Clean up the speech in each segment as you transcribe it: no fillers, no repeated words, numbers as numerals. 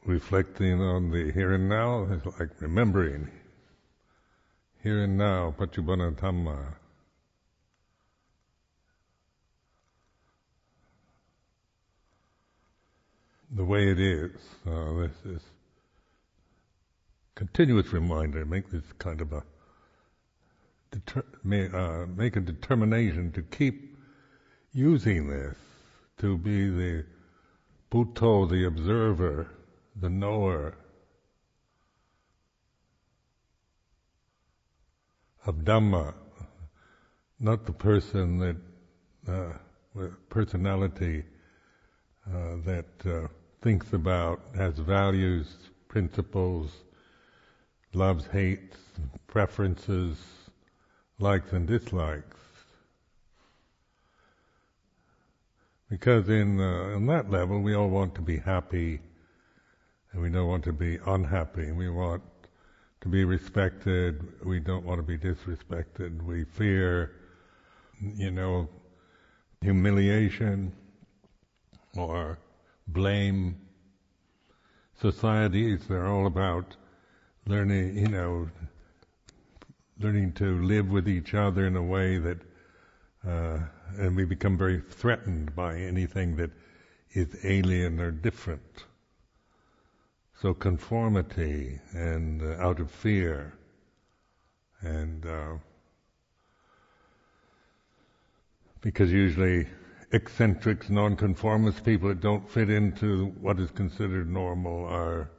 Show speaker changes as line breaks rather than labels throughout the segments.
reflecting on the here and now is like remembering here and now, Paccuppanna Dhamma. The way it is. This is continuous reminder. Make this kind of a make a determination to keep using this to be the Buddho, the observer, the knower of Dhamma, not the person that with personality that thinks about, has values, principles, loves, hates, preferences, likes and dislikes. Because on that level, we all want to be happy, and we don't want to be unhappy. We want to be respected. We don't want to be disrespected. We fear, humiliation or blame. Societies, they're all about learning to live with each other in a way that, and we become very threatened by anything that is alien or different. So conformity and out of fear and because usually eccentrics, nonconformists, people that don't fit into what is considered normal are,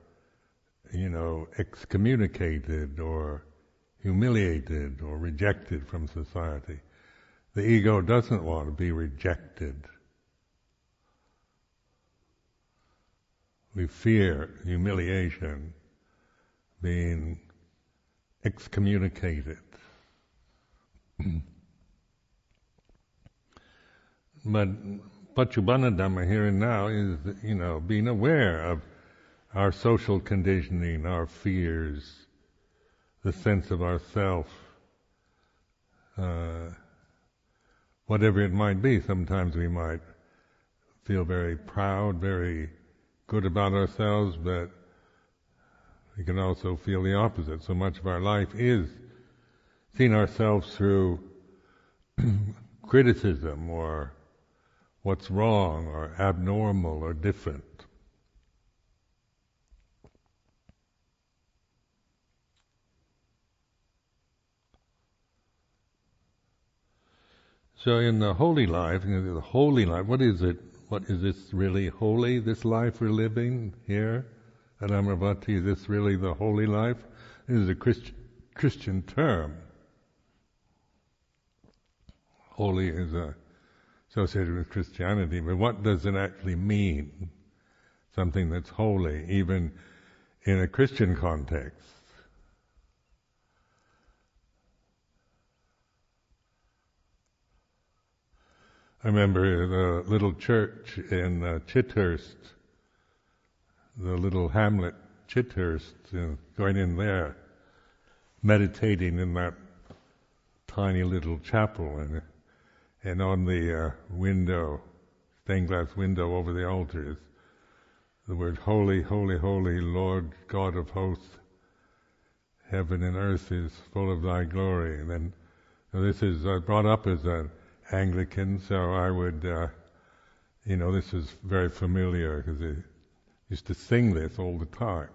excommunicated or humiliated or rejected from society. The ego doesn't want to be rejected. We fear humiliation, being excommunicated. But Paccuppanna Dhamma, here and now, is, being aware of our social conditioning, our fears, the sense of ourself, whatever it might be. Sometimes we might feel very proud, very good about ourselves, but we can also feel the opposite. So much of our life is seeing ourselves through criticism or what's wrong or abnormal or different. So in the holy life, what is it? What is this really holy, this life we're living here at Amaravati? Is this really the holy life? This is a Christian term. Holy is associated with Christianity, but what does it actually mean? Something that's holy, even in a Christian context. I remember the little church in Chithurst, the little hamlet Chithurst, going in there, meditating in that tiny little chapel, and on the window, stained glass window over the altar is the word "Holy, holy, holy, Lord God of hosts, heaven and earth is full of thy glory." And then this is brought up as an Anglican, so I would, this is very familiar because I used to sing this all the time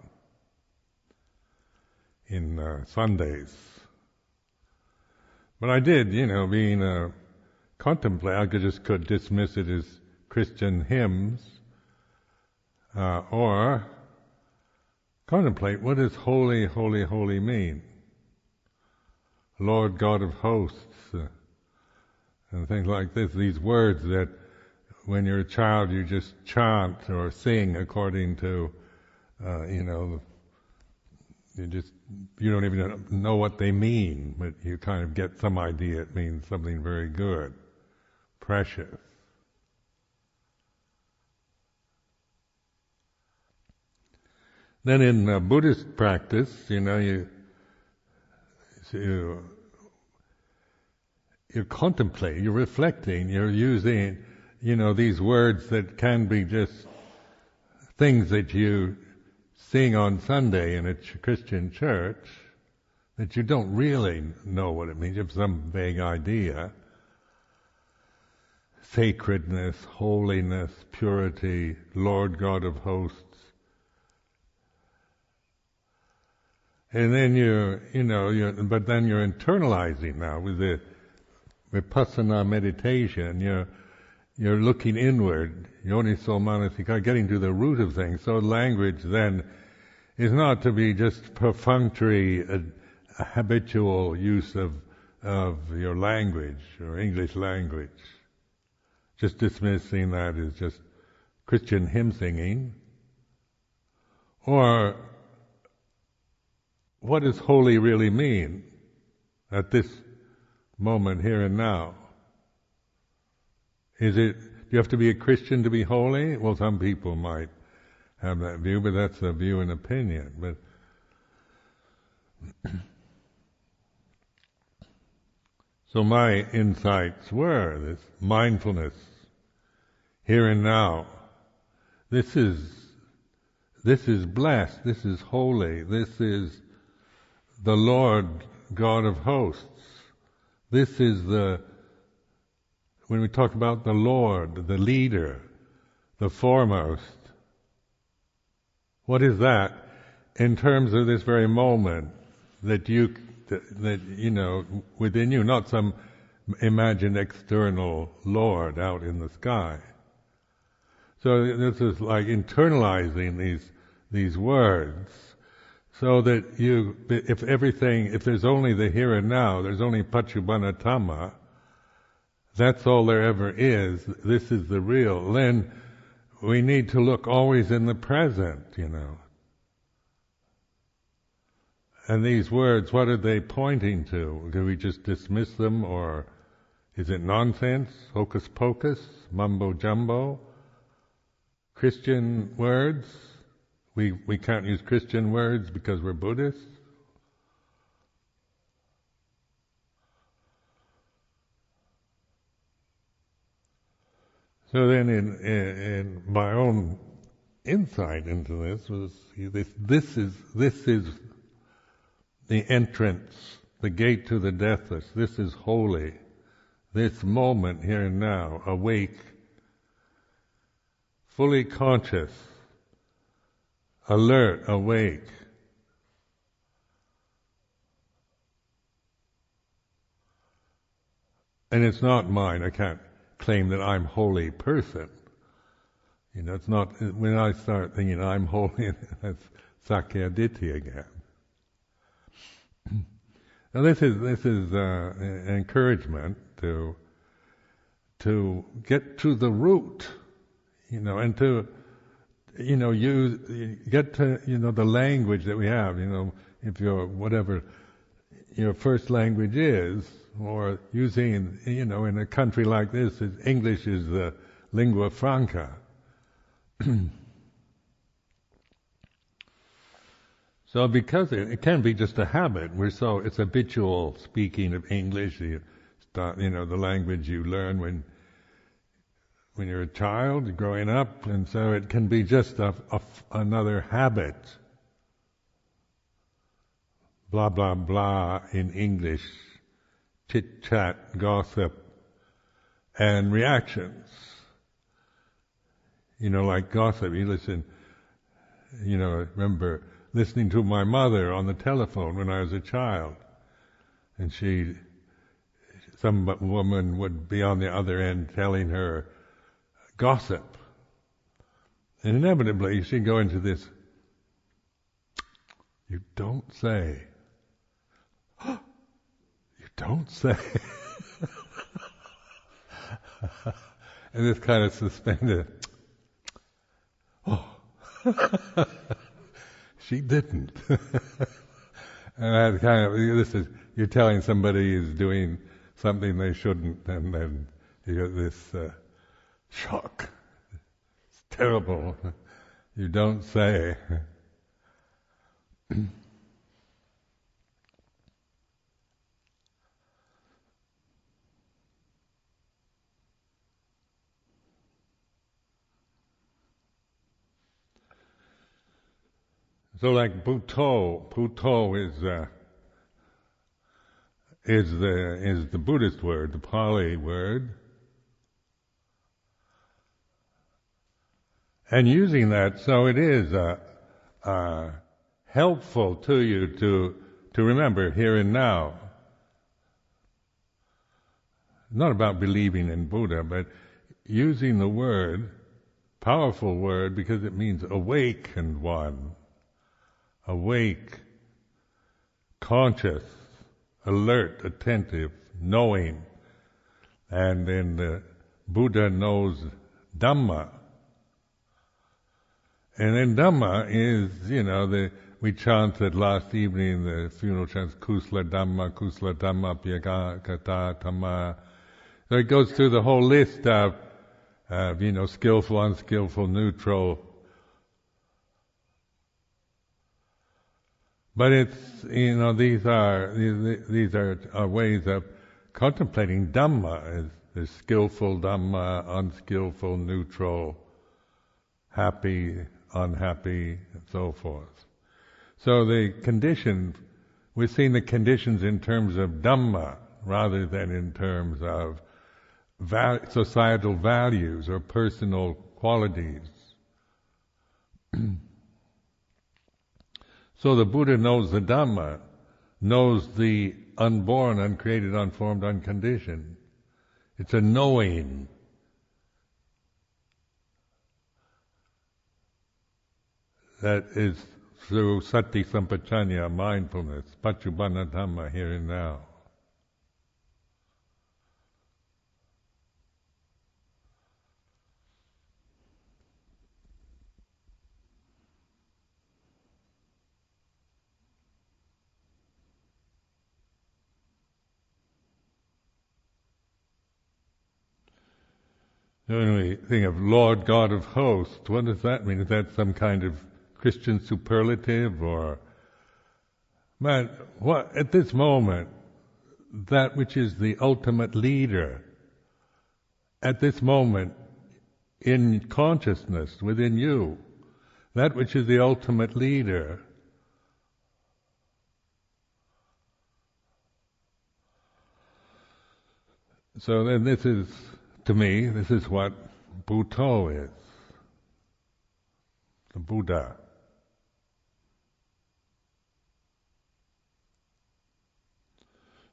in Sundays. But I did, being a contemplator, I could dismiss it as Christian hymns, or contemplate what does holy, holy, holy mean? Lord God of hosts, and things like this, these words that when you're a child you just chant or sing according to, you don't even know what they mean, but you kind of get some idea it means something very good, precious. Then in Buddhist practice, you contemplate, you're reflecting, you're using, these words that can be just things that you sing on Sunday in a Christian church, that you don't really know what it means. You have some vague idea. Sacredness, holiness, purity, Lord God of hosts. And then but then you're internalizing now with the Vipassana meditation. You're looking inward, Yoniso Manasikara, getting to the root of things. So language then is not to be just perfunctory, habitual use of your language or English language. Just dismissing that as just Christian hymn singing. Or what does holy really mean at this moment, here and now? Do you have to be a Christian to be holy? Well, some people might have that view, but that's a view and opinion. But so my insights were this mindfulness, here and now. This is blessed, this is holy, this is the Lord God of hosts. This is when we talk about the Lord, the leader, the foremost, what is that in terms of this very moment that within you, not some imagined external Lord out in the sky. So this is like internalizing these words, so that if there's only the here and now, there's only Paccuppanna Dhamma, that's all there ever is, this is the real, then we need to look always in the present, And these words, what are they pointing to? Do we just dismiss them, or is it nonsense, hocus pocus, mumbo jumbo? Christian words? We can't use Christian words because we're Buddhists? So then in my own insight into this was this is the entrance, the gate to the deathless. This is holy. This moment here and now, awake, fully conscious, alert, awake. And it's not mine. I can't claim that I'm a holy person. It's not, when I start thinking I'm holy, that's Sakya Ditti again. Now this is encouragement to get to the root, and to get to the language that we have. If whatever your first language is, or using in a country like this, English is the lingua franca. So because it can be just a habit, it's habitual speaking of English. You start, the language you learn when you're a child, growing up, and so it can be just another habit. Blah, blah, blah in English, chit-chat, gossip, and reactions. Like gossip, you listen, remember listening to my mother on the telephone when I was a child, and some woman would be on the other end telling her gossip, and inevitably she'd go into this, you don't say, you don't say, and this kind of suspended, she didn't. And that kind of, you're telling somebody is doing something they shouldn't, and then you get this shock. It's terrible. You don't say. So like Bhutto is the Buddhist word, the Pali word. And using that, so it is helpful to you to remember here and now. Not about believing in Buddha, but using the word, powerful word, because it means awakened one. Awake, conscious, alert, attentive, knowing. And then the Buddha knows Dhamma. And then Dhamma is, we chanted last evening, the funeral chants, Kusla Dhamma, Pyagata Dhamma. So it goes through the whole list of skillful, unskillful, neutral. But it's, these are ways of contemplating Dhamma. There's skillful Dhamma, unskillful, neutral, happy, unhappy, and so forth. So we're seeing the conditions in terms of Dhamma rather than in terms of societal values or personal qualities. So the Buddha knows the Dhamma, knows the unborn, uncreated, unformed, unconditioned. It's a knowing. That is through sati sampajanya, mindfulness, paccuppanna dhamma, here and now. So when we think of Lord God of hosts, what does that mean? Is that some kind of Christian superlative, or at this moment, that which is the ultimate leader, at this moment, in consciousness within you, that which is the ultimate leader, so then this is what Bhutto is, the Buddha.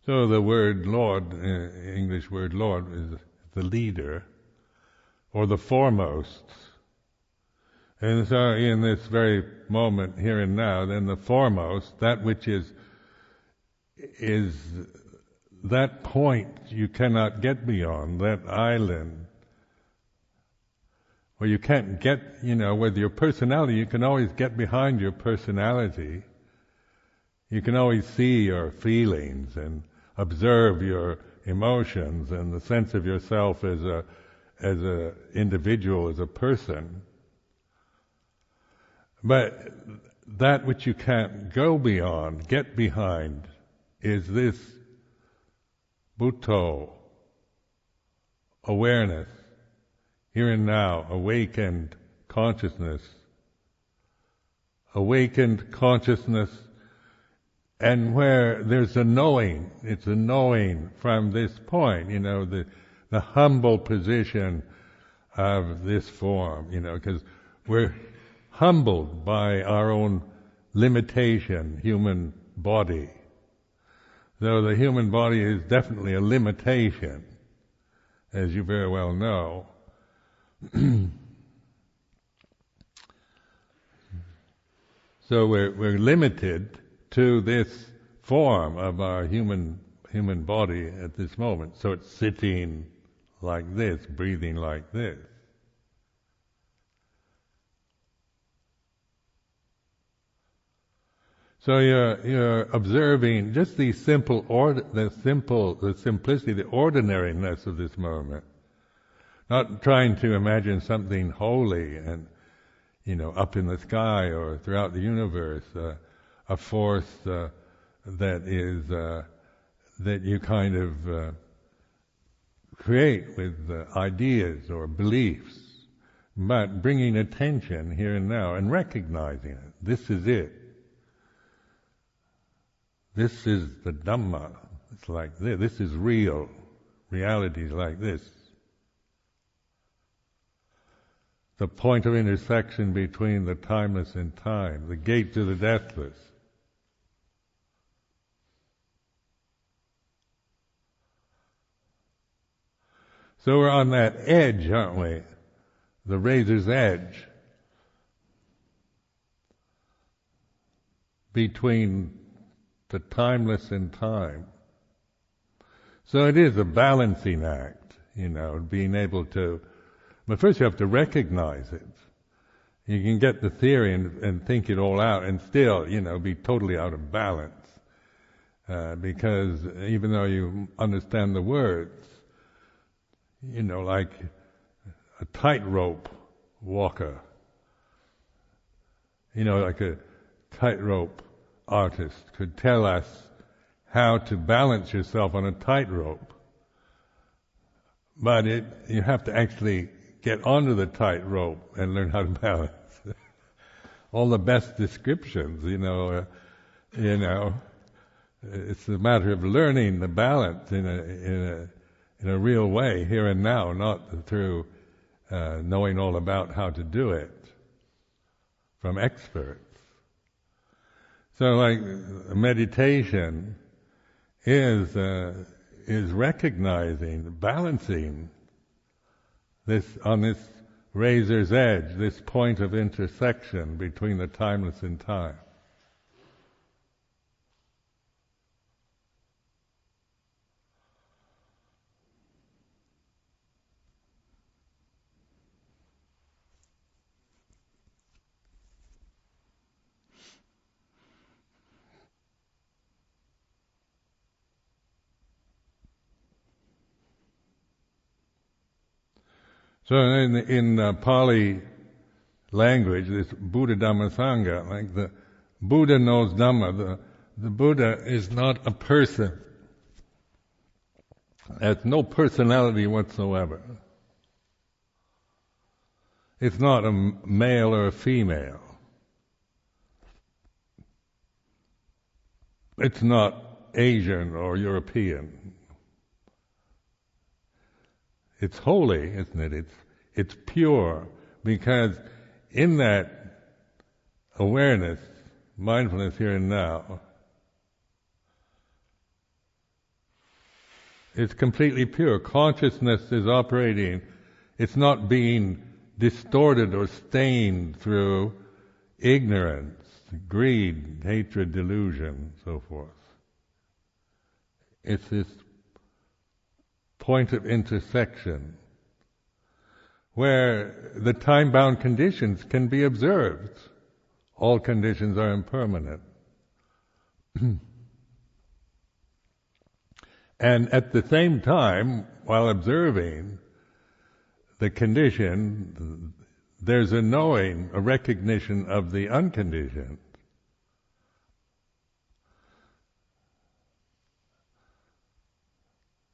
So the word Lord, English word Lord, is the leader, or the foremost. And so in this very moment, here and now, then the foremost, that which is that point you cannot get beyond, that island, where you can't get, with your personality, you can always get behind your personality. You can always see your feelings and observe your emotions and the sense of yourself as a individual, as a person. But that which you can't go beyond, get behind, is this Bhutto, awareness, here and now, awakened consciousness. Awakened consciousness, and where there's a knowing, it's a knowing from this point, the humble position of this form, because we're humbled by our own limitation, human body. Though the human body is definitely a limitation, as you very well know. So we're limited to this form of our human body at this moment. So it's sitting like this, breathing like this. So you're observing just the simplicity, the ordinariness of this moment. Not trying to imagine something holy and, up in the sky or throughout the universe, a force that you kind of create with ideas or beliefs. but bringing attention here and now and recognizing it. This is it. This is the Dhamma. It's like this. This is real. Reality is like this. The point of intersection between the timeless and time, the gate to the deathless. So we're on that edge, aren't we? The razor's edge between the timeless and time. So it is a balancing act, being able to, but first you have to recognize it. You can get the theory and think it all out and still, be totally out of balance. Because even though you understand the words, like a tightrope walker, like a tightrope artist could tell us how to balance yourself on a tightrope. But you have to actually get onto the tightrope and learn how to balance. All the best descriptions, it's a matter of learning the balance in a real way, here and now, not through knowing all about how to do it from experts. So, like meditation is recognizing, balancing this on this razor's edge, this point of intersection between the timeless and time. So in Pali language, this Buddha Dhamma Sangha, like the Buddha knows Dhamma, the Buddha is not a person. Has no personality whatsoever. It's not a male or a female. It's not Asian or European. It's holy, isn't it? It's pure, because in that awareness, mindfulness here and now, it's completely pure. Consciousness is operating. It's not being distorted or stained through ignorance, greed, hatred, delusion, so forth. It's this point of intersection where the time-bound conditions can be observed. All conditions are impermanent. And at the same time, while observing the condition, there's a knowing, a recognition of the unconditioned.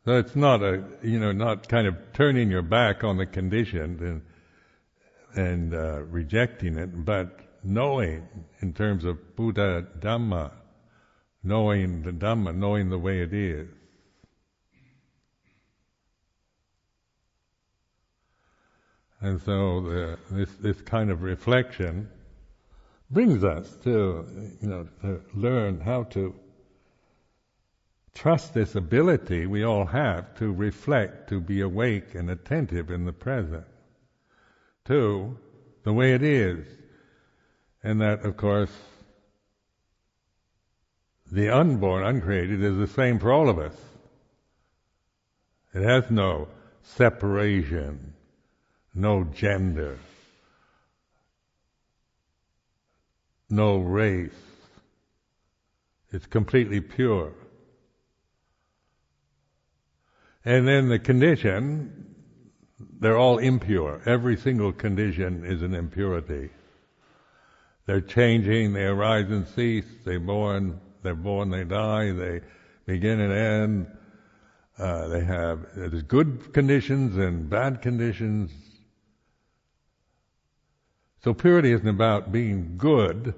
So it's not not kind of turning your back on the conditioned and rejecting it, but knowing in terms of Buddha Dhamma, knowing the Dhamma, knowing the way it is. And so this kind of reflection brings us to to learn how to trust this ability we all have to reflect, to be awake and attentive in the present, to the way it is. And that, of course, the unborn, uncreated, is the same for all of us. It has no separation, no gender, no race. It's completely pure. And then the condition, they're all impure. Every single condition is an impurity. They're changing, they arise and cease, they're born, they die, they begin and end. There's good conditions and bad conditions. So purity isn't about being good.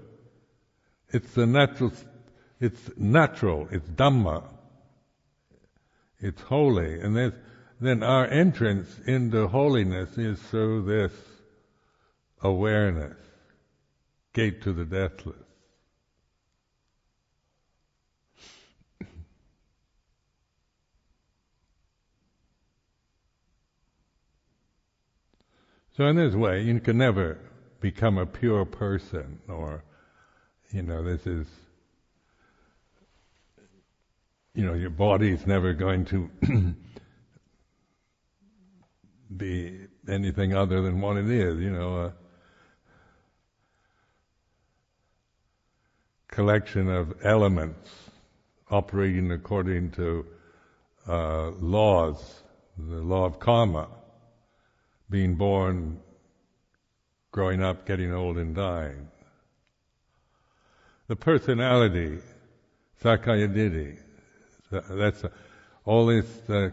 It's natural, it's Dhamma. It's holy. And then our entrance into holiness is through this awareness, gate to the deathless. So in this way, you can never become a pure person, or, this is, your body's never going to be anything other than what it is, a collection of elements operating according to laws, the law of karma, being born, growing up, getting old and dying. The personality, sakkaya ditthi, that's all this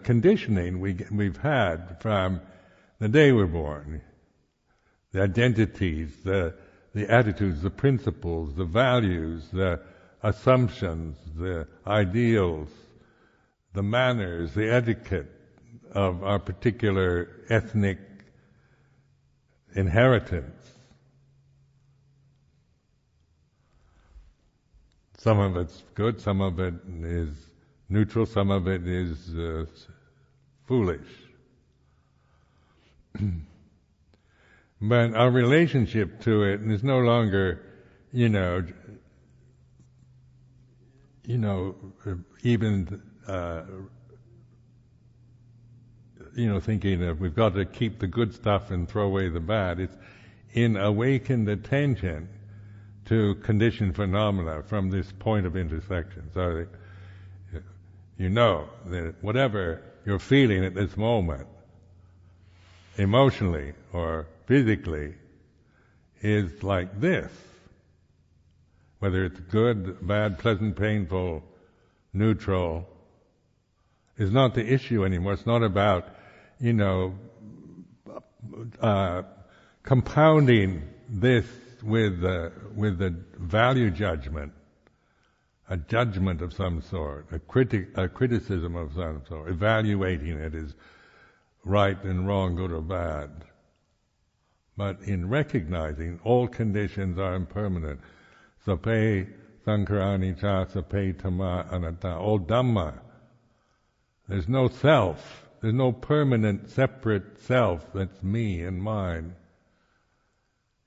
conditioning we've had from the day we're born. The identities, the attitudes, the principles, the values, the assumptions, the ideals, the manners, the etiquette of our particular ethnic inheritance. Some of it's good, some of it is neutral, some of it is foolish. But our relationship to it is no longer, even thinking of we've got to keep the good stuff and throw away the bad. It's in awakened attention to conditioned phenomena from this point of intersection. So that that whatever you're feeling at this moment, emotionally or physically, is like this. Whether it's good, bad, pleasant, painful, neutral, is not the issue anymore. It's not about compounding this with a value judgment, a judgment of some sort, a criticism of some sort, evaluating it as right and wrong, good or bad. But in recognizing all conditions are impermanent, sape sankharani cha, sape dhamma anatta, all Dhamma. There's no self. There's no permanent separate self that's me and mine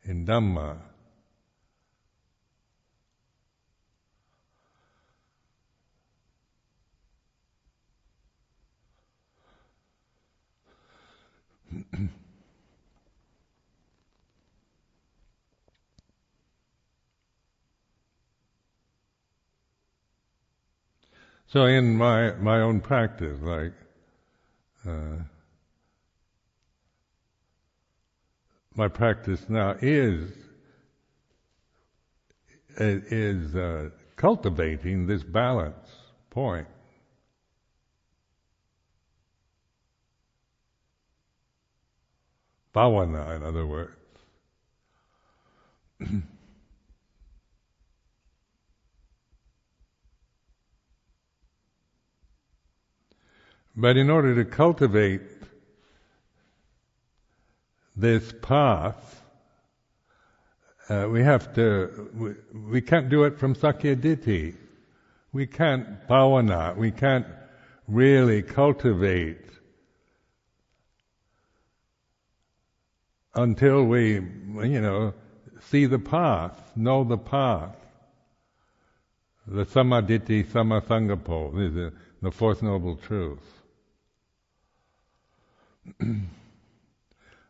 in Dhamma. So in my own practice, my practice now is cultivating this balance point. Bhavana, in other words. But in order to cultivate this path, we can't do it from sakkaya ditthi. We can't bhavana. We can't really cultivate until we, see the path, know the path. The sammaditthi sammasangapo, the Fourth Noble Truth.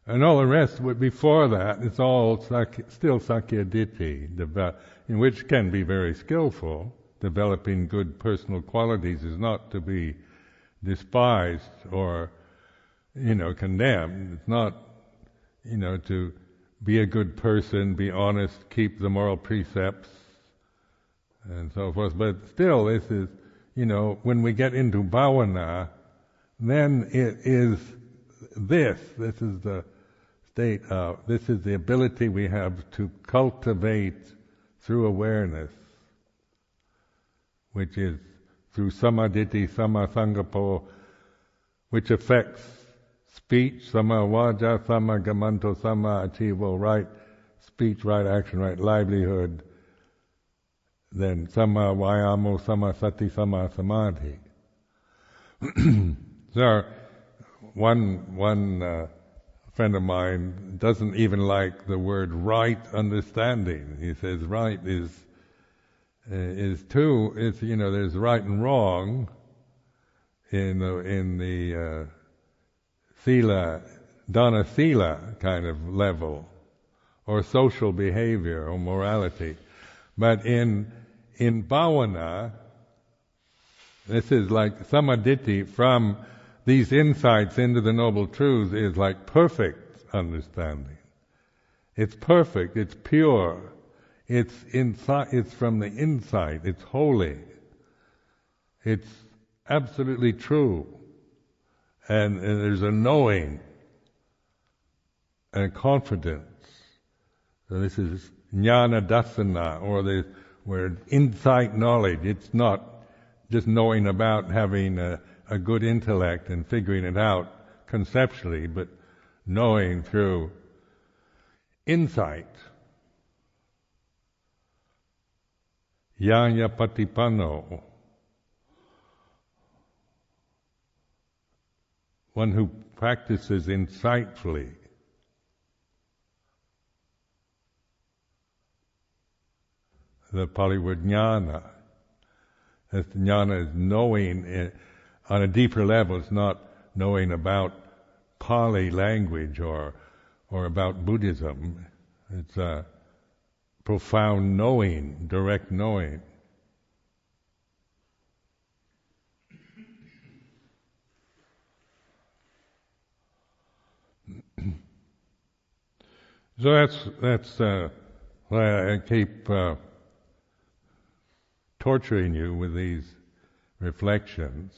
And all the rest, before that, it's all still sakkaya ditthi, in which can be very skillful. Developing good personal qualities is not to be despised or, condemned. It's not, to be a good person, be honest, keep the moral precepts, and so forth. But still, this is, when we get into bhavana, then it is this is the state of, this is the ability we have to cultivate through awareness, which is through samaditi, samasangapo, which affects speech, sama vaja, sama gamanto, sama achivo, right speech, right action, right livelihood, then sama vayamo, sama sati, sama samadhi. So one friend of mine doesn't even like the word right understanding. He says right is two. It's there's right and wrong in the sila, dana sila kind of level, or social behavior or morality, but in bhavana, this is like samaditi from these insights into the Noble Truths is like perfect understanding. It's perfect, it's pure, it's from the inside, it's holy, it's absolutely true, and there's a knowing and a confidence. So this is jnana dasana, or the where insight knowledge. It's not just knowing about having a good intellect and figuring it out conceptually, but knowing through insight. Yanya patipanno, one who practices insightfully. The Pali word jnana. Jnana is knowing on a deeper level. It's not knowing about Pali language or about Buddhism. It's a profound knowing, direct knowing. So that's why I keep torturing you with these reflections,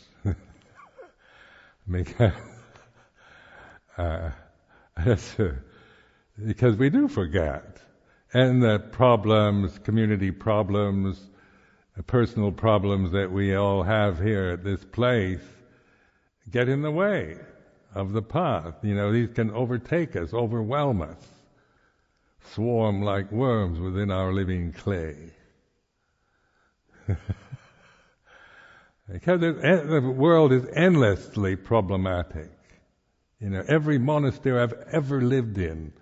because we do forget, and the problems, community problems, personal problems that we all have here at this place get in the way of the path. These can overtake us, overwhelm us, swarm like worms within our living clay. Because the world is endlessly problematic. Every monastery I've ever lived in,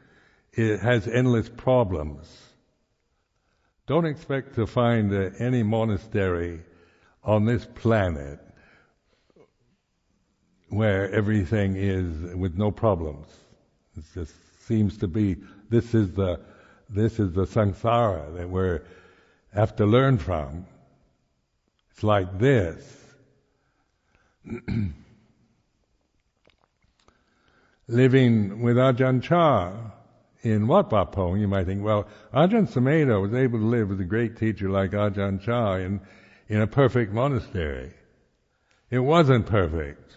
it has endless problems. Don't expect to find any monastery on this planet where everything is with no problems. It just seems to be this is the samsara that we have to learn from. It's like this. Living with Ajahn Chah in Wat Pah Pong, you might think, well, Ajahn Sumedho was able to live with a great teacher like Ajahn Chah in a perfect monastery. It wasn't perfect.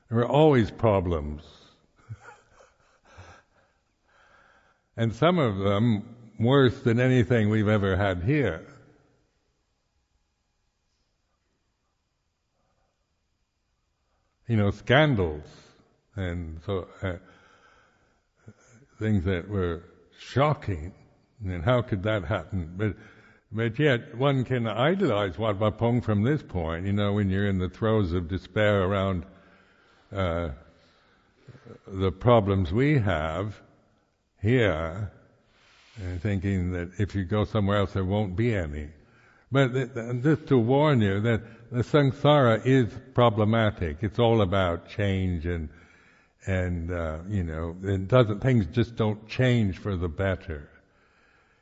There were always problems. And some of them worse than anything we've ever had here. Scandals and so things that were shocking. And how could that happen? But yet one can idolize Wat Pah Pong from this point. When you're in the throes of despair around the problems we have here, and thinking that if you go somewhere else there won't be any. But just to warn you that the samsara is problematic. It's all about change and things just don't change for the better.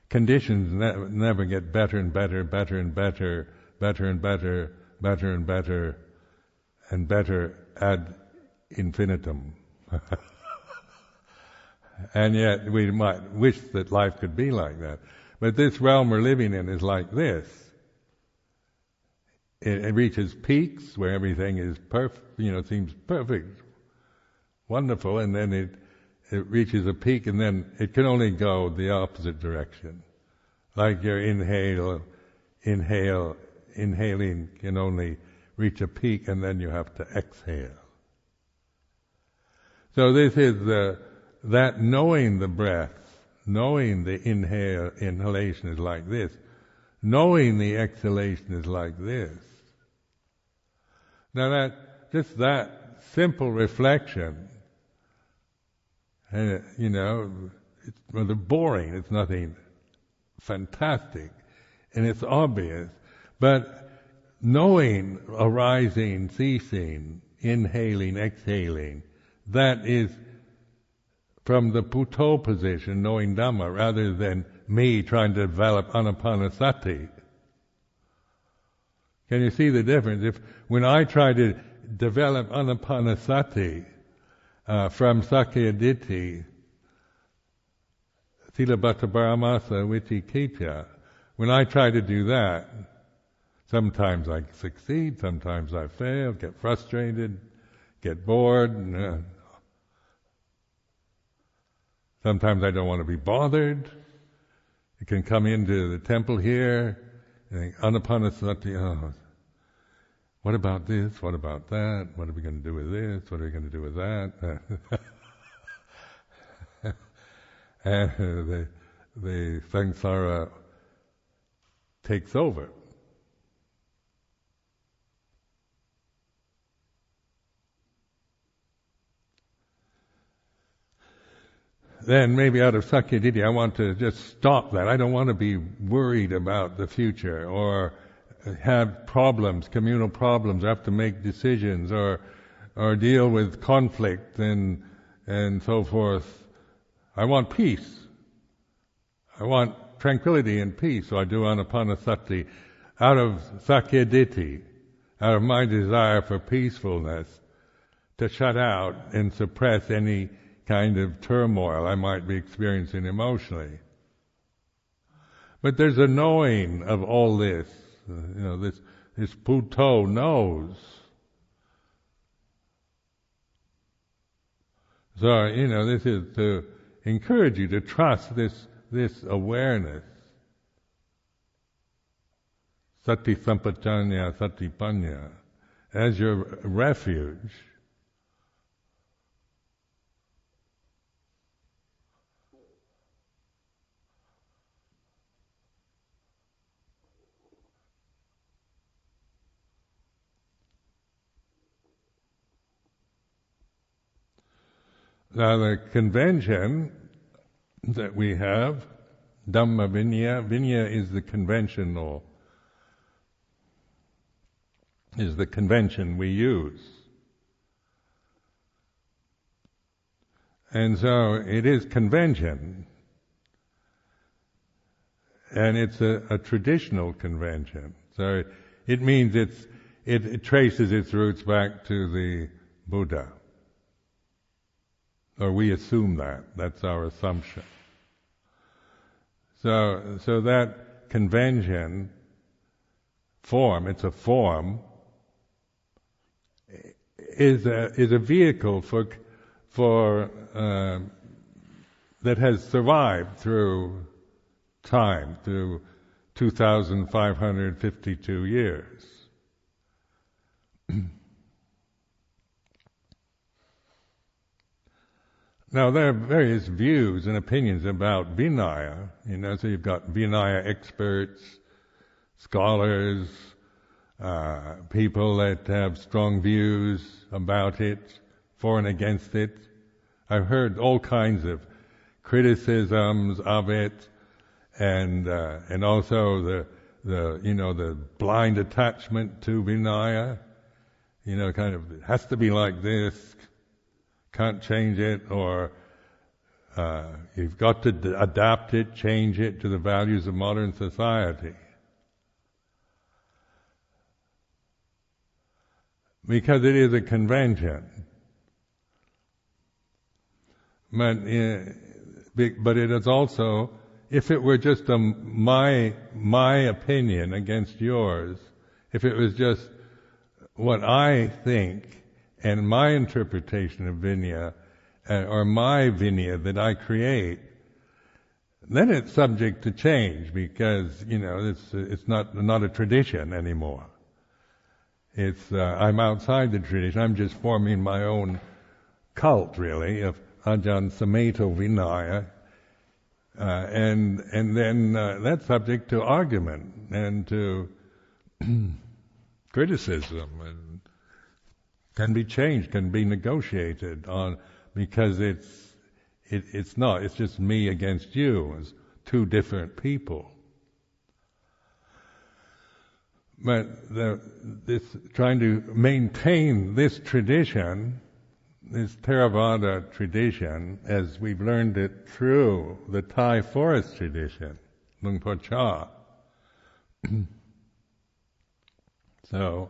Conditions never get better and better, better and better, better and better, better and better, and better ad infinitum. And yet we might wish that life could be like that. But this realm we're living in is like this. It reaches peaks where everything is perfect, seems perfect, wonderful, and then it reaches a peak and then it can only go the opposite direction. Like your inhaling can only reach a peak and then you have to exhale. So this is that knowing the breath, knowing the inhalation is like this, knowing the exhalation is like this. Now that simple reflection, and it's rather boring, it's nothing fantastic, and it's obvious, but knowing arising, ceasing, inhaling, exhaling, that is from the Buddha position, knowing Dhamma, rather than me trying to develop anapanasati. Can you see the difference? When I try to develop anapanasati from Sakkayaditthi, Silabhata Paramasa Vicikicca, when I try to do that, sometimes I succeed, sometimes I fail, get frustrated, get bored, sometimes I don't want to be bothered. You can come into the temple here and think, anapanasati, what about this? What about that? What are we going to do with this? What are we going to do with that? And the samsara takes over. Then maybe out of Sakkayaditthi I want to just stop that. I don't want to be worried about the future or have problems, communal problems, or have to make decisions or deal with conflict and so forth. I want peace. I want tranquility and peace, so I do anapanasati out of Sakkayaditthi, out of my desire for peacefulness, to shut out and suppress any kind of turmoil I might be experiencing emotionally. But there's a knowing of all this. This Buddha knows. So, this is to encourage you to trust this awareness. Sati sampajanya, sati panya, as your refuge. Now the convention that we have, Dhamma Vinaya, Vinaya is the conventional, is the convention we use. And so it is convention, and it's a traditional convention. So it means it traces its roots back to the Buddha. Or we assume that. That's our assumption. So that convention form, it's a form, is a vehicle for that has survived through time, through 2,552 years. Now there are various views and opinions about Vinaya, so you've got Vinaya experts, scholars, people that have strong views about it, for and against it. I've heard all kinds of criticisms of it, and also the blind attachment to Vinaya, kind of it has to be like this. Can't change it, or you've got to adapt it, change it to the values of modern society. Because it is a convention. But it is also, if it were just my opinion against yours, if it was just what I think, and my interpretation of Vinaya, or my Vinaya that I create, then it's subject to change because, it's not a tradition anymore. It's, I'm outside the tradition. I'm just forming my own cult, really, of Ajahn Sumedho Vinaya. And then that's subject to argument and to criticism, and can be changed, can be negotiated on, because it's not, it's just me against you, as two different people. But this trying to maintain this tradition, this Theravada tradition, as we've learned it through the Thai forest tradition, Lungpo Chah. So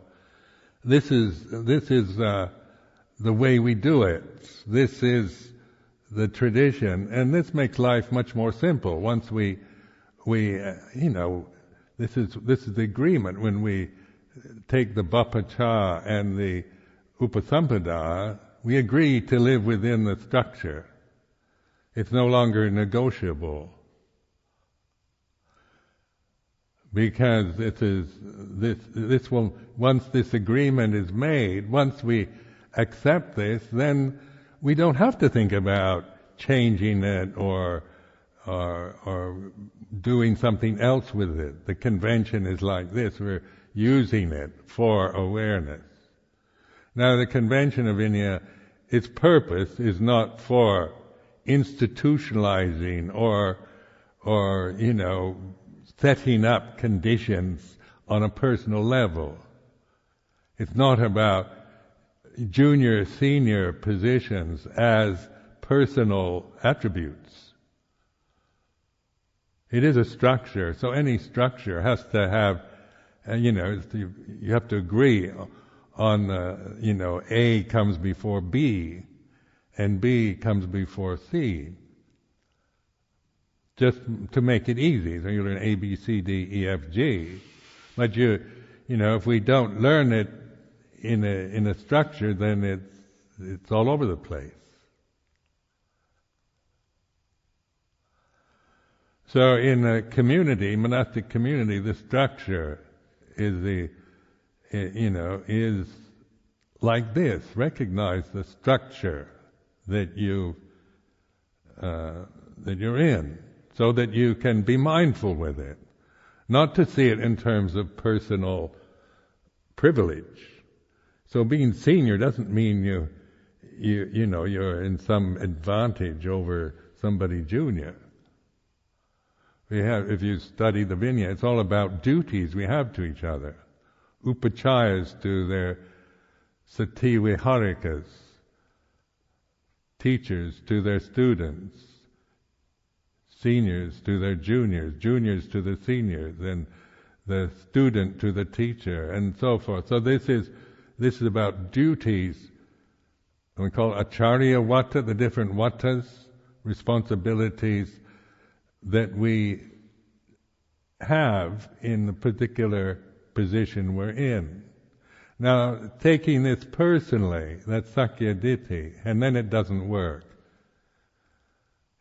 this is the way we do it. This is the tradition, and this makes life much more simple. Once we this is the agreement when we take the Bappacha and the Upasampada. We agree to live within the structure. It's no longer negotiable. Because this will, once this agreement is made, once we accept this, then we don't have to think about changing it or doing something else with it. The convention is like this. We're using it for awareness. Now, the convention of Vinaya, its purpose is not for institutionalizing or setting up conditions on a personal level. It's not about junior, senior positions as personal attributes. It is a structure, so any structure has to have, you have to agree on, A comes before B, and B comes before C. Just to make it easy. So you learn A, B, C, D, E, F, G. But if we don't learn it in a structure, then it's all over the place. So in a community, monastic community, the structure is is like this. Recognize the structure that you're in, so that you can be mindful with it, not to see it in terms of personal privilege. So being senior doesn't mean you're in some advantage over somebody junior. If you study the Vinaya, it's all about duties we have to each other. Upachayas to their sati viharikas, teachers to their students, seniors to their juniors, juniors to the seniors, and the student to the teacher, and so forth. So this is about duties. We call it acharya vata, the different vatas, responsibilities that we have in the particular position we're in. Now, taking this personally, that's sakya ditti, and then it doesn't work.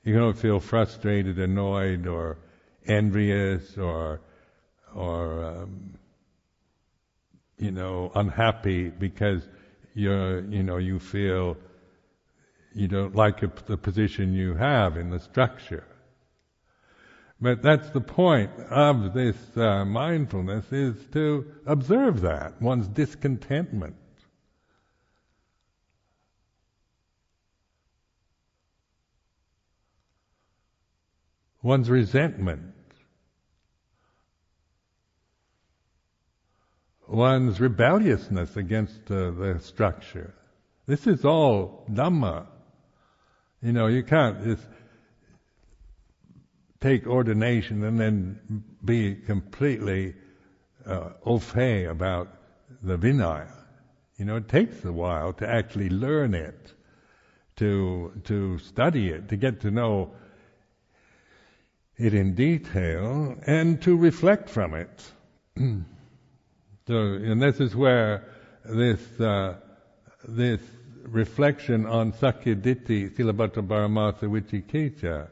You don't feel frustrated, annoyed, or envious, or unhappy because you feel you don't like the position you have in the structure. But that's the point of this mindfulness, is to observe that, one's discontentment. One's resentment. One's rebelliousness against the structure. This is all Dhamma. You can't just take ordination and then be completely au fait about the Vinaya. It takes a while to actually learn it, to study it, to get to know it in detail, and to reflect from it. And this is where this reflection on Sakkayaditthi, Silabbata Paramasa Vicikicca.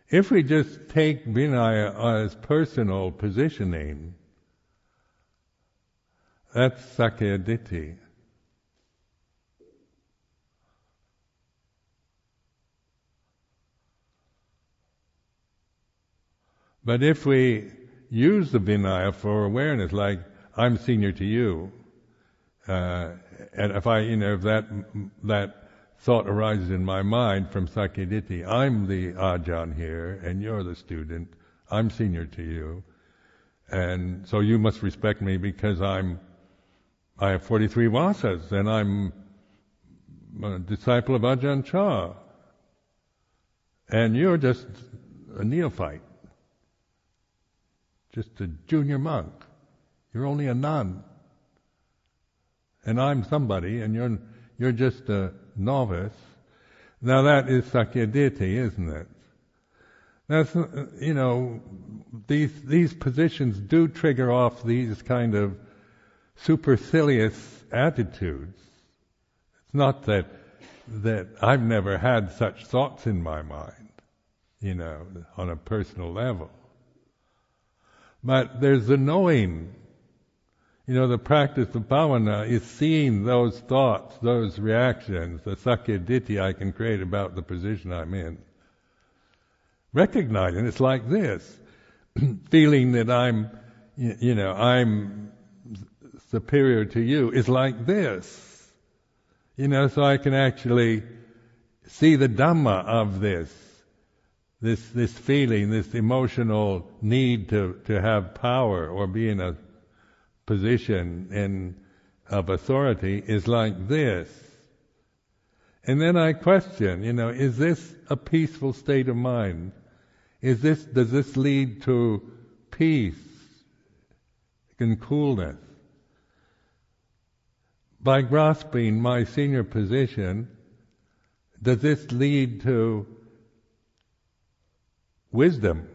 If we just take Vinaya as personal positioning, that's Sakkayaditthi. But if we use the Vinaya for awareness, like I'm senior to you, and if that thought arises in my mind from Sakkayaditthi, I'm the Ajahn here, and you're the student, I'm senior to you, and so you must respect me because I have 43 Vassas, and I'm a disciple of Ajahn Chah, and you're just a neophyte. Just a junior monk. You're only a nun. And I'm somebody, and you're just a novice. Now that is Sakkayaditthi, isn't it? That's, these positions do trigger off these kind of supercilious attitudes. It's not that I've never had such thoughts in my mind, on a personal level. But there's the knowing. The practice of bhavana is seeing those thoughts, those reactions, the Sakkayaditthi I can create about the position I'm in. Recognizing it's like this. Feeling that I'm superior to you is like this. So I can actually see the Dhamma of this feeling, this emotional need to have power or be in a position of authority is like this. And then I question, is this a peaceful state of mind? Does this lead to peace and coolness? By grasping my senior position, does this lead to wisdom?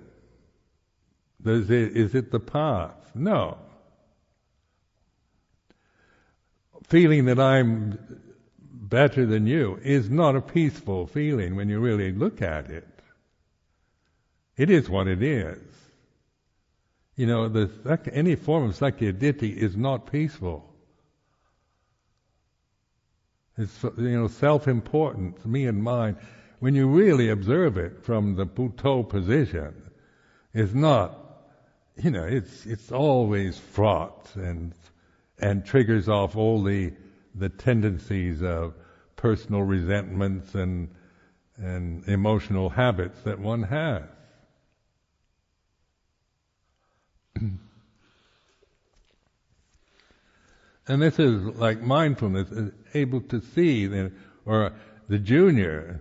Is it the path? No. Feeling that I'm better than you is not a peaceful feeling when you really look at it. It is what it is. Any form of Sakkayaditthi is not peaceful. It's self-importance, me and mine. When you really observe it from the Buddha position, it's not, it's always fraught and triggers off all the tendencies of personal resentments and emotional habits that one has. And this is like mindfulness, is able to see, or the junior,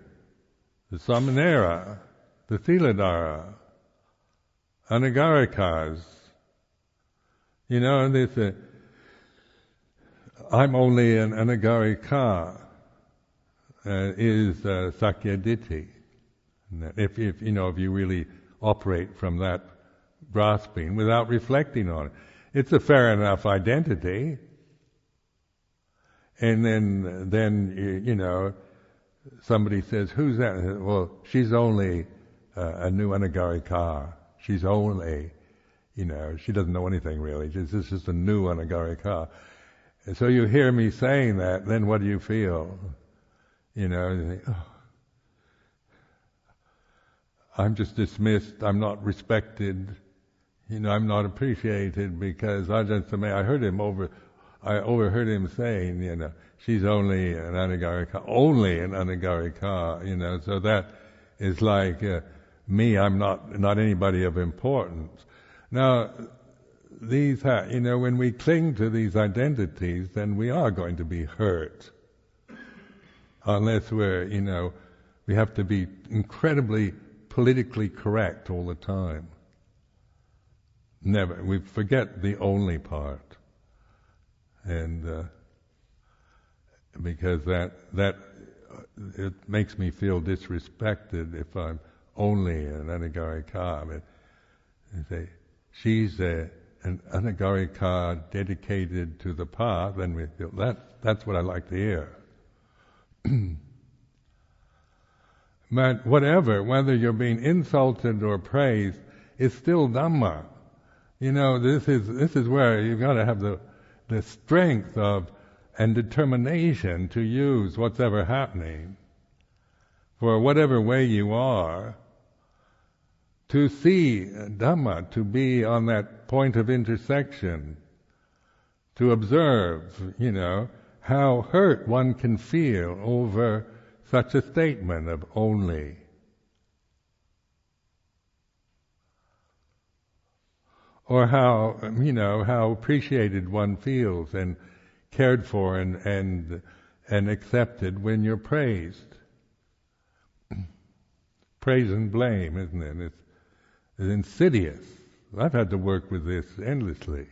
the samanera, the thiladhara, anagarikas, and this, I'm only an anagarika, is Sakkayaditthi. If you really operate from that grasping without reflecting on it. It's a fair enough identity. And then somebody says, who's that? Well, she's only a new anagarika. She's only, she doesn't know anything really. This is just a new anagarika. And so you hear me saying that, then what do you feel? You think, oh, I'm just dismissed, I'm not respected, I'm not appreciated because Ajahn Sumedho, I overheard him saying, she's only an anagarika, so that is like me, I'm not anybody of importance. Now, these, when we cling to these identities, then we are going to be hurt. Unless we have to be incredibly politically correct all the time. Never. We forget the only part. And because that it makes me feel disrespected if I'm only an anagarika. They say, she's an an anagarika dedicated to the path, then we feel that's what I like to hear. But whatever, whether you're being insulted or praised, it's still Dhamma. This is where you've got to have the strength of and determination to use what's ever happening, for whatever way you are, to see Dhamma, to be on that point of intersection, to observe, how hurt one can feel over such a statement of only. Or how appreciated one feels and cared for and accepted when you're praised. Praise and blame, isn't it? It's insidious. I've had to work with this endlessly.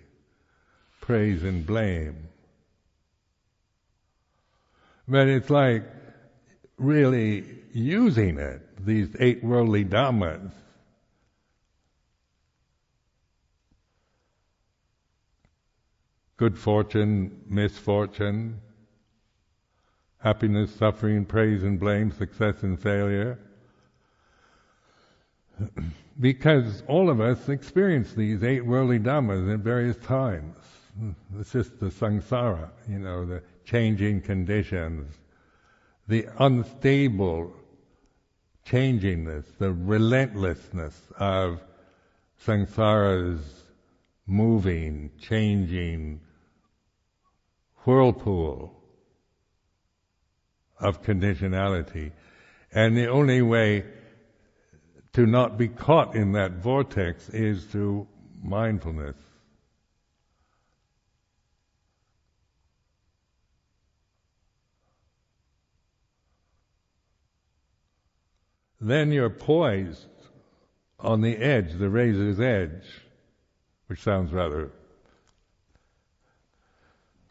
Praise and blame. But it's like really using it, these 8 worldly dhammas. Good fortune, misfortune, happiness, suffering, praise and blame, success and failure. Because all of us experience these 8 worldly dhammas at various times. It's just the samsara, the changing conditions, the unstable changingness, the relentlessness of samsara's moving, changing whirlpool of conditionality. And the only way to not be caught in that vortex is through mindfulness. Then you're poised on the edge, the razor's edge, which sounds rather...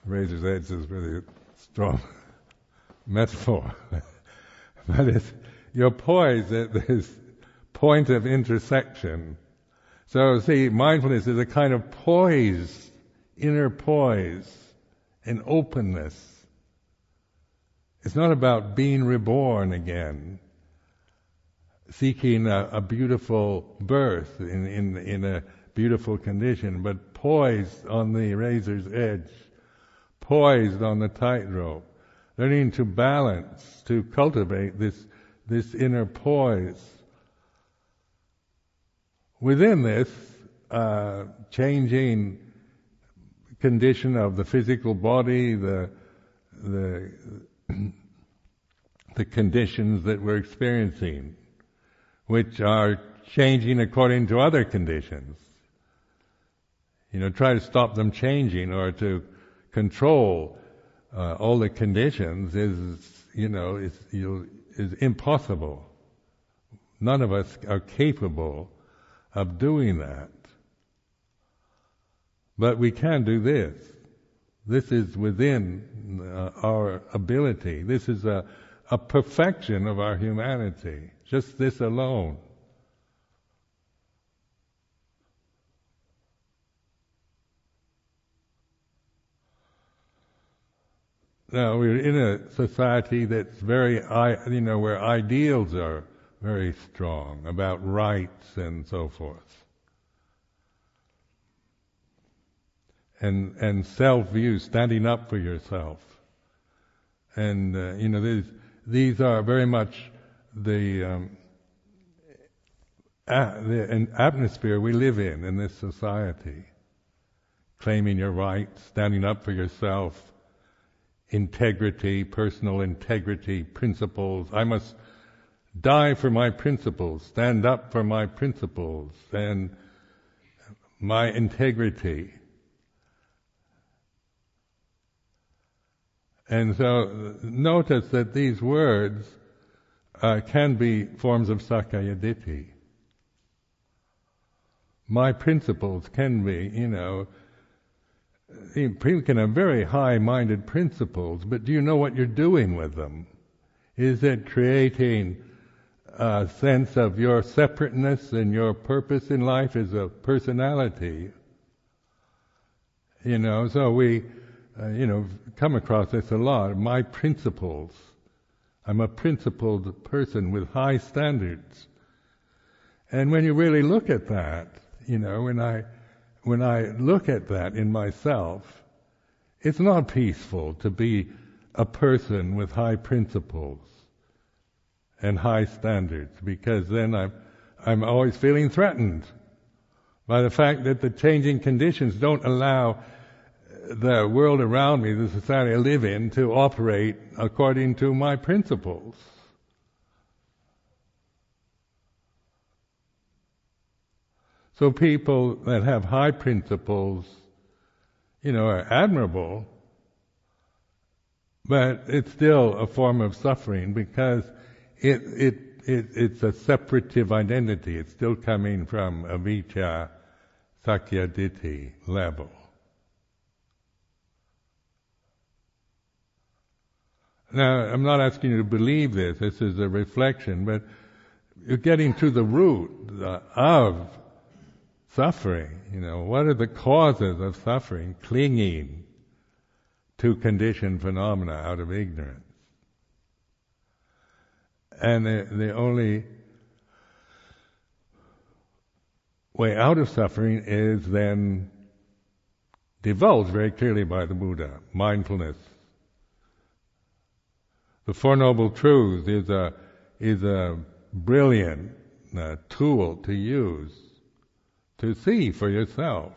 razor's edge is really a strong metaphor. But you're poised at this point of intersection. So see, mindfulness is a kind of poise, inner poise, and openness. It's not about being reborn again, seeking a beautiful birth in a beautiful condition, but poised on the razor's edge, poised on the tightrope, learning to balance, to cultivate this inner poise. Within this changing condition of the physical body, the conditions that we're experiencing, which are changing according to other conditions. Try to stop them changing or to control all the conditions is impossible. None of us are capable of doing that. But we can do this. This is within our ability. This is a perfection of our humanity. Just this alone. Now, we're in a society that's very, where ideals are very strong about rights and so forth. And self-view, standing up for yourself. And, these are very much the atmosphere we live in this society. Claiming your rights, standing up for yourself, integrity, personal integrity, principles. I must die for my principles, stand up for my principles and my integrity. And so notice that these words can be forms of Sakkaya Ditthi. My principles can be, people can have very high-minded principles, but do you know what you're doing with them? Is it creating a sense of your separateness and your purpose in life as a personality? So we, come across this a lot. My principles. I'm a principled person with high standards. And when you really look at that, when I look at that in myself, it's not peaceful to be a person with high principles and high standards, because then I'm always feeling threatened by the fact that the changing conditions don't allow the world around me, the society I live in, to operate according to my principles. So people that have high principles, are admirable, but it's still a form of suffering because it's a separative identity. It's still coming from avijja, sakya ditti level. Now, I'm not asking you to believe this. This is a reflection, but you're getting to the root of suffering. What are the causes of suffering? Clinging to conditioned phenomena out of ignorance. And the only way out of suffering is then divulged very clearly by the Buddha: mindfulness. The Four Noble Truths is a brilliant tool to use to see for yourself.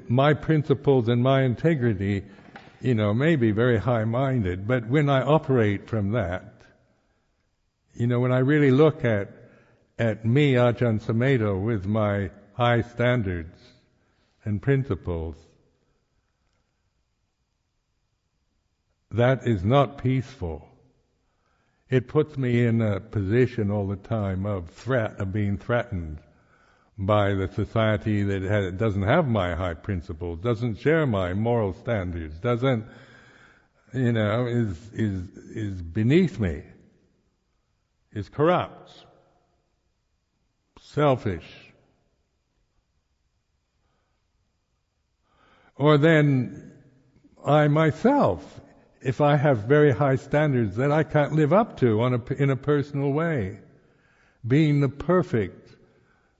My principles and my integrity, may be very high-minded, but when I operate from that, when I really look at me, Ajahn Sumedho, with my high standards and principles, that is not peaceful. It puts me in a position all the time of being threatened by the society that doesn't have my high principles, doesn't share my moral standards, doesn't, is beneath me, is corrupt, selfish. Or then I myself, if I have very high standards that I can't live up to in a personal way, being the perfect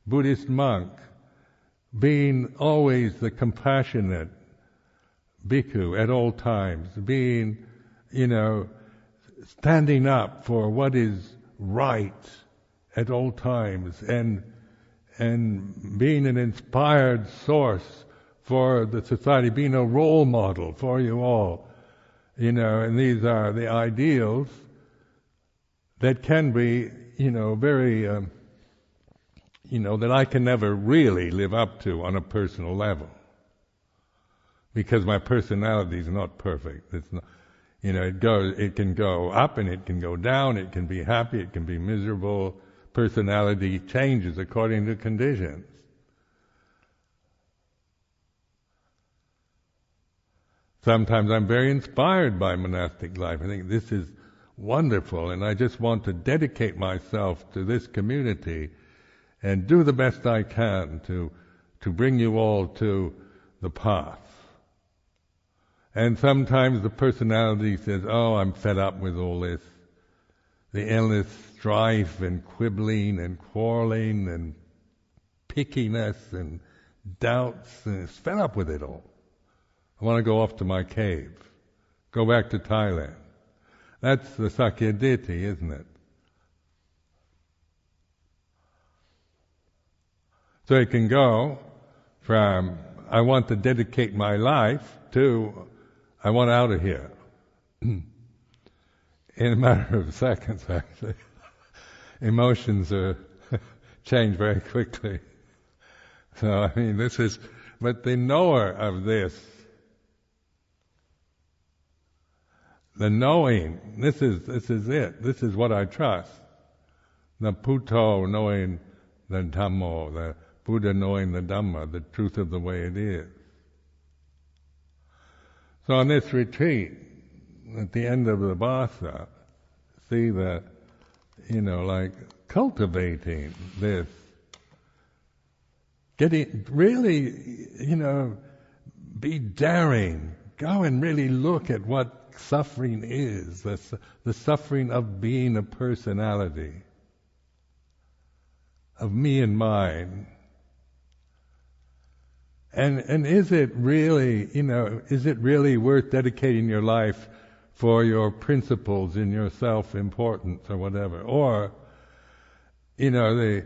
Buddhist monk, being always the compassionate bhikkhu at all times, being, standing up for what is right at all times, and being an inspired source for the society, being a role model for you all. And these are the ideals that can be, very, that I can never really live up to on a personal level. Because my personality is not perfect. It's not, it can go up and it can go down, it can be happy, it can be miserable. Personality changes according to conditions. Sometimes I'm very inspired by monastic life. I think this is wonderful, and I just want to dedicate myself to this community and do the best I can to bring you all to the path. And sometimes the personality says, oh, I'm fed up with all this. The endless strife and quibbling and quarreling and pickiness and doubts, and it's fed up with it all. I want to go off to my cave, go back to Thailand. That's the Sakya Ditti, isn't it? So it can go from, I want to dedicate my life, to, I want out of here. In a matter of seconds, actually. Emotions change very quickly. So, but the knower of this, the knowing, this is it. This is what I trust. The Putto knowing the Dhammo, the Buddha knowing the Dhamma, the truth of the way it is. So on this retreat, at the end of the Vassa, see the, cultivating this, getting really, be daring. Go and really look at what suffering is, the suffering of being a personality, of me and mine. And is it really, is it really worth dedicating your life for your principles in your self-importance or whatever? Or, the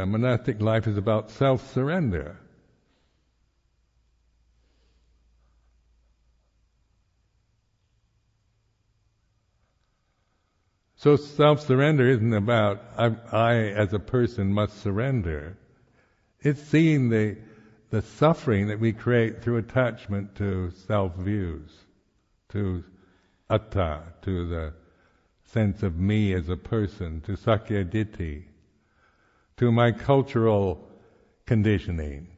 monastic life is about self-surrender. So self-surrender isn't about I as a person must surrender. It's seeing the suffering that we create through attachment to self-views, to atta, to the sense of me as a person, to sakkaya ditthi, to my cultural conditioning,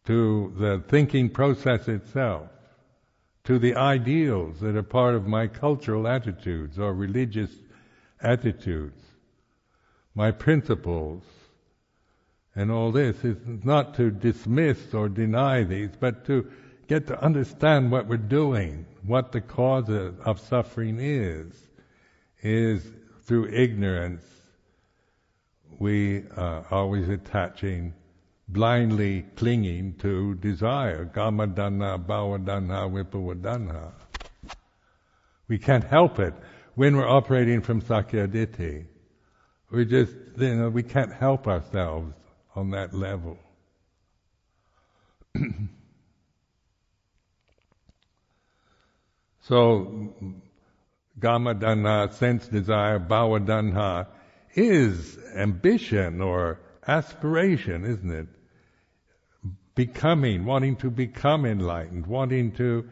to the thinking process itself, to the ideals that are part of my cultural attitudes or religious attitudes, my principles. And all this is not to dismiss or deny these, but to get to understand what we're doing, what the cause of suffering is through ignorance. We are always attaching, blindly clinging to desire, kama danha, bhava danha, vipava danha. We can't help it when we're operating from sakkaya ditthi. We just, we can't help ourselves on that level. So, kama danha, sense desire, bhava danha, is ambition or aspiration, isn't it? Becoming, wanting to become enlightened, wanting to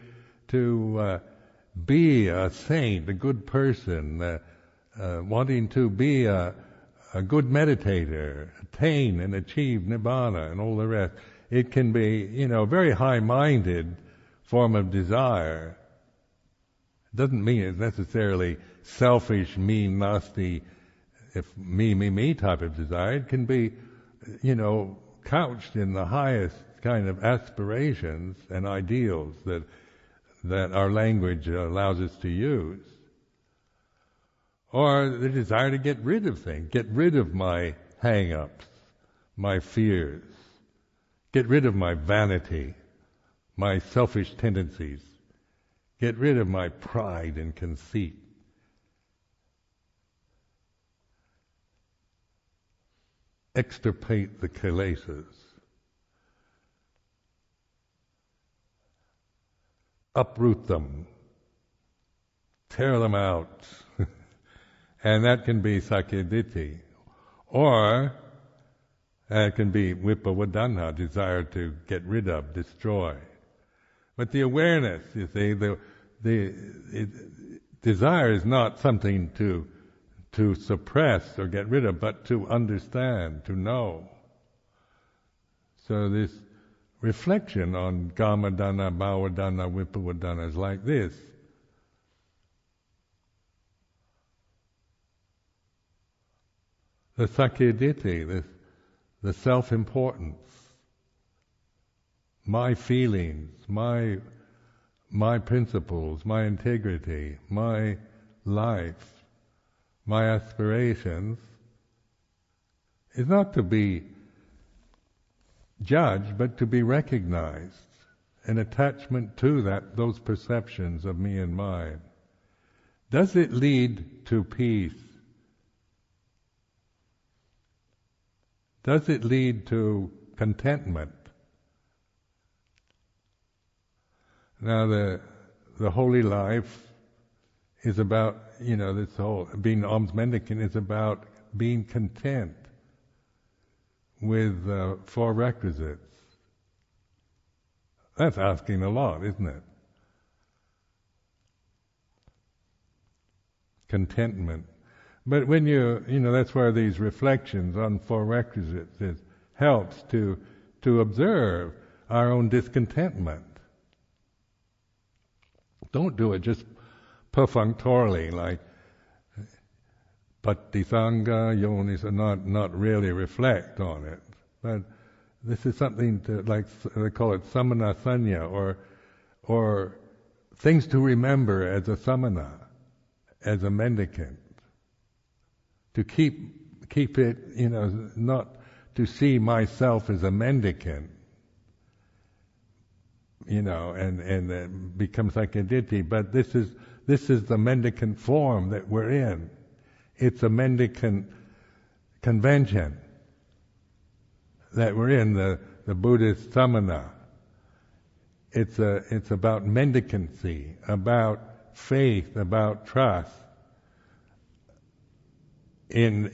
be a saint, a good person, wanting to be a good meditator, attain and achieve nibbana and all the rest. It can be, a very high-minded form of desire. It doesn't mean it's necessarily selfish, mean, nasty, if me type of desire. It can be, couched in the highest kind of aspirations and ideals that our language allows us to use. Or the desire to get rid of things, get rid of my hang-ups, my fears, get rid of my vanity, my selfish tendencies, get rid of my pride and conceit. Extirpate the kilesas. Uproot them. Tear them out. And that can be sakkaya ditthi. Or it can be vipava danha, desire to get rid of, destroy. But the awareness, you see, desire is not something to suppress or get rid of, but to understand, to know. So this reflection on kama danha, bhava danha, vipava danha is like this. The sakkaya ditthi, the self-importance, my feelings, my principles, my integrity, my life, my aspirations, is not to be judged, but to be recognized. An attachment to those perceptions of me and mine. Does it lead to peace? Does it lead to contentment? Now the holy life is about, this whole, being alms mendicant is about being content with 4 requisites. That's asking a lot, isn't it? Contentment. But when that's where these reflections on 4 requisites helps to observe our own discontentment. Don't do it just perfunctorily, like patisanga yonis, and not really reflect on it. But This is something to, like they call it samana sanya, or things to remember as a samana, as a mendicant. To keep it, not to see myself as a mendicant, and it becomes like a ditthi. But this is the mendicant form that we're in. It's a mendicant convention that we're in, the Buddhist samana. It's about mendicancy, about faith, about trust, in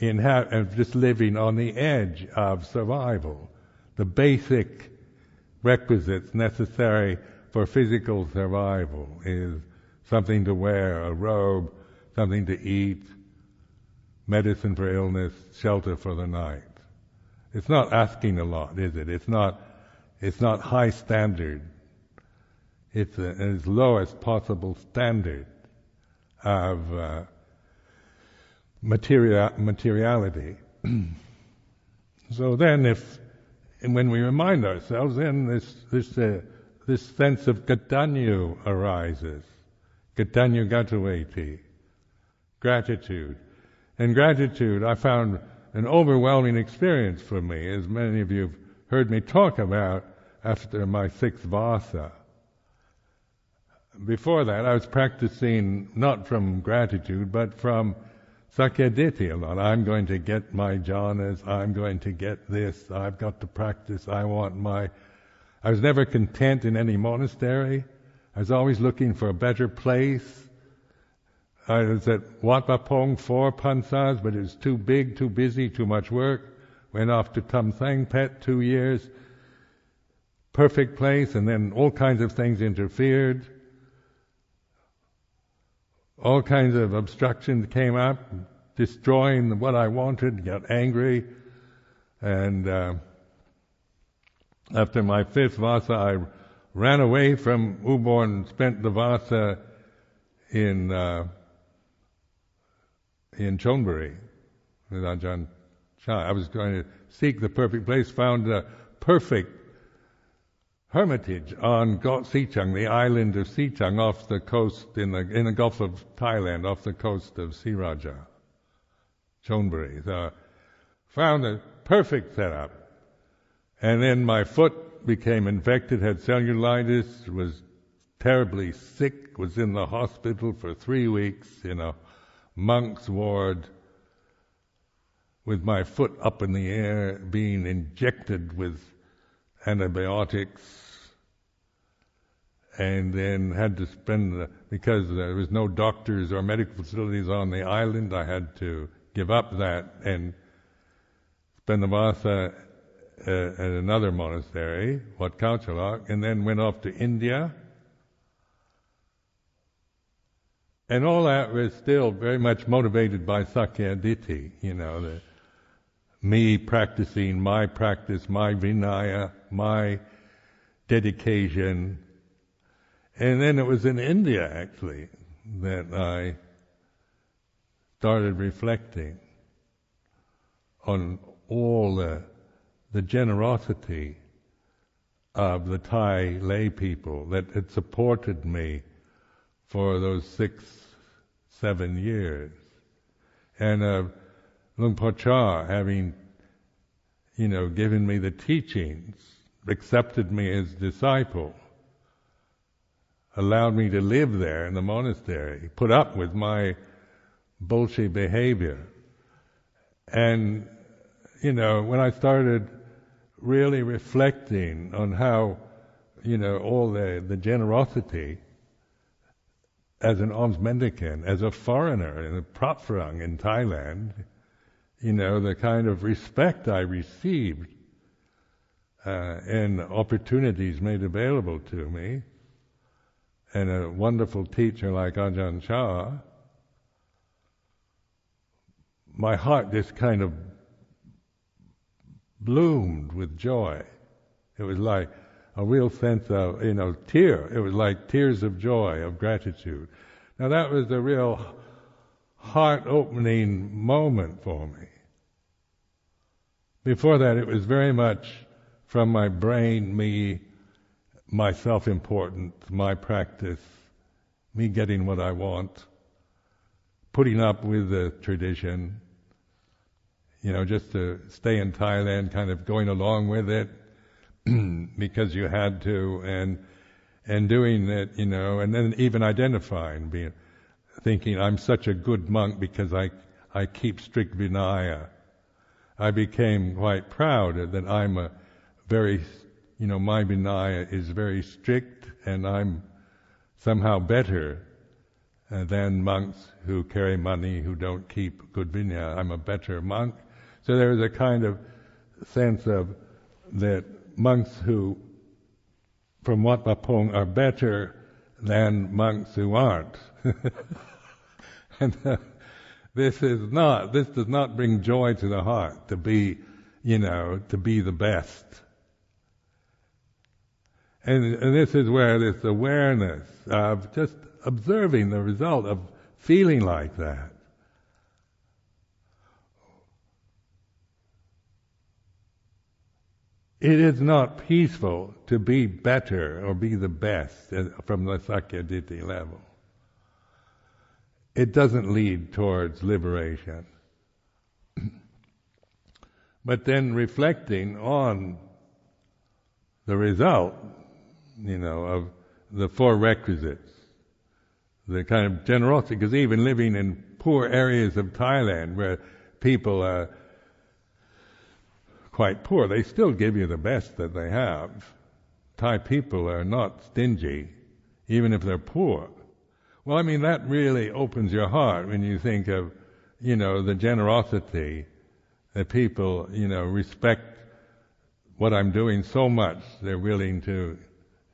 just living on the edge of survival, the basic requisites necessary for physical survival is something to wear, a robe, something to eat, medicine for illness, shelter for the night. It's not asking a lot, is it? It's not high standard. It's as low as possible standard of materiality. So then, when we remind ourselves, then this sense of gatanyu arises, gatanyu gataveti, gratitude. And gratitude, I found an overwhelming experience for me, as many of you have heard me talk about after my 6th Vassa. Before that, I was practicing not from gratitude, but from sakyaditi a lot. I'm going to get my jhanas, I'm going to get this, I've got to practice, I was never content in any monastery. I was always looking for a better place. I was at Wat Pah Pong 4 pansas, but it was too big, too busy, too much work. Went off to Tam Thang Pet 2 years. Perfect place, and then all kinds of things interfered. All kinds of obstructions came up, destroying what I wanted, got angry. And after my 5th Vassa, I ran away from Ubon, spent the Vassa in Chonburi with Ajahn Chah. I was going to seek the perfect place, found a perfect hermitage on Sichang, the island of Sichang, off the coast in the Gulf of Thailand, off the coast of Siraja, Chonburi. So found a perfect setup. And then my foot became infected, had cellulitis, was terribly sick, was in the hospital for 3 weeks in a monk's ward with my foot up in the air, being injected with antibiotics, and then had to spend, because there was no doctors or medical facilities on the island, I had to give up that and spend the Vassa at another monastery, Wat Kauchalak, and then went off to India. And all that was still very much motivated by sakyaditi, me practicing my practice, my vinaya, my dedication. And then it was in India, actually, that I started reflecting on all the generosity of the Thai lay people that had supported me for those 6-7 years. And Luang Por Chah, having, given me the teachings, accepted me as disciple, allowed me to live there in the monastery, put up with my bullshit behavior. And, when I started really reflecting on how, all the generosity as an alms mendicant, as a foreigner, in a Prapfarang in Thailand, the kind of respect I received and opportunities made available to me, and a wonderful teacher like Ajahn Chah, my heart just kind of bloomed with joy. It was like a real sense of, tear. It was like tears of joy, of gratitude. Now that was a real heart-opening moment for me. Before that, it was very much from my brain, my self-importance, my practice, me getting what I want, putting up with the tradition, just to stay in Thailand, kind of going along with it because you had to, and doing it, and then even identifying, thinking I'm such a good monk because I keep strict Vinaya. I became quite proud that I'm a very, my Vinaya is very strict, and I'm somehow better than monks who carry money, who don't keep good Vinaya. I'm a better monk. So there is a kind of sense of that monks who, from Wat Pah Pong, are better than monks who aren't. And this does not bring joy to the heart to be the best. And this is where this awareness of just observing the result of feeling like that. It is not peaceful to be better or be the best from the Sakyaditi level. It doesn't lead towards liberation. But then reflecting on the result, of the four requisites, the kind of generosity, because even living in poor areas of Thailand where people are quite poor, they still give you the best that they have. Thai people are not stingy, even if they're poor. Well, that really opens your heart when you think of, the generosity that people, respect what I'm doing so much, they're willing to,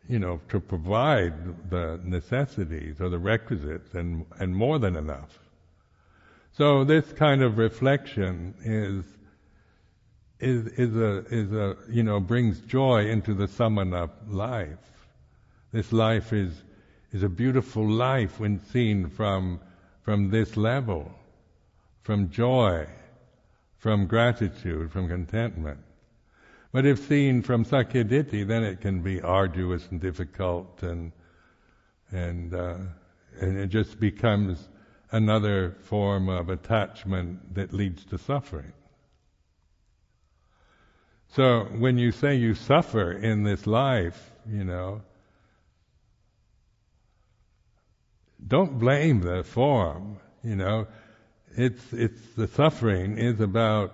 to provide the necessities or the requisites and more than enough. So this kind of reflection brings joy into the samana life. This life is a beautiful life when seen from this level, from joy, from gratitude, from contentment. But if seen from Sakyaditi, then it can be arduous and difficult, and it just becomes another form of attachment that leads to suffering. So when you say you suffer in this life, don't blame the form, It's the suffering is about,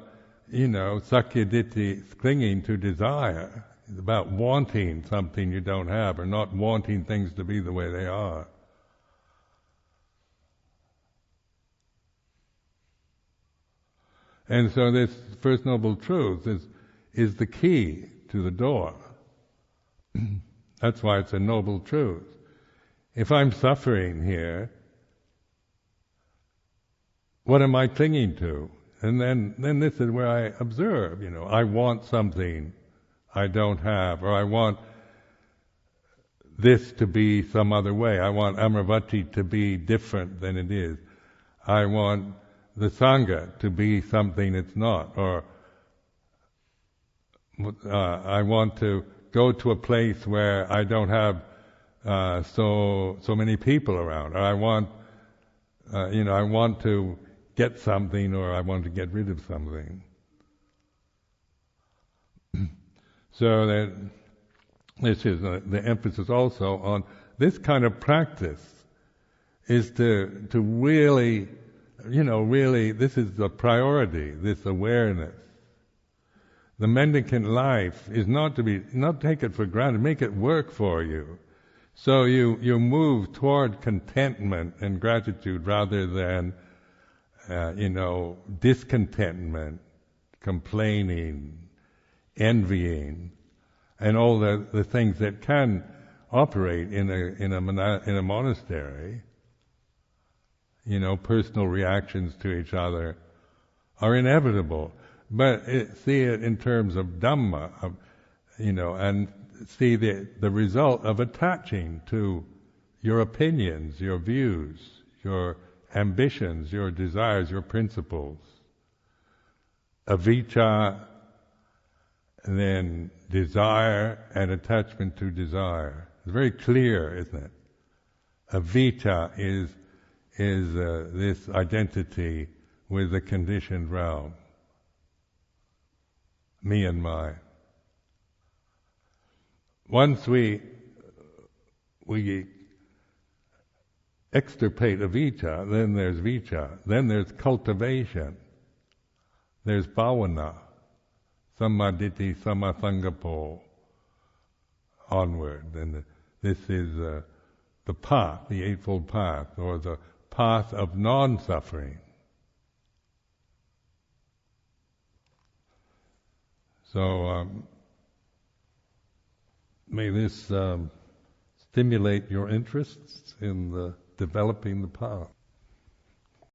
Sakyaditi, clinging to desire. It's about wanting something you don't have, or not wanting things to be the way they are. And so this First Noble Truth is the key to the door. That's why it's a noble truth. If I'm suffering here, what am I clinging to? And then this is where I observe, I want something I don't have, or I want this to be some other way. I want Amaravati to be different than it is. I want the Sangha to be something it's not, or I want to go to a place where I don't have so many people around, or I want to get something, or I want to get rid of something. So that this is the emphasis also on this kind of practice is to really, really, this is the priority, this awareness. The mendicant life is not take it for granted, make it work for you. So you move toward contentment and gratitude rather than discontentment, complaining, envying, and all the things that can operate in a monastery. Personal reactions to each other are inevitable, but see it in terms of Dhamma, and see the result of attaching to your opinions, your views, your ambitions, your desires, your principles. Avijja, then desire and attachment to desire. It's very clear, isn't it? Avijja is this identity with the conditioned realm, me and mine. Once we extirpate avijja, then there's vijja, then there's cultivation, there's bhavana, sammaditthi, sammasangapo, onward. And this is the path, the Eightfold Path, or the path of non-suffering. So may this stimulate your interests in developing the path.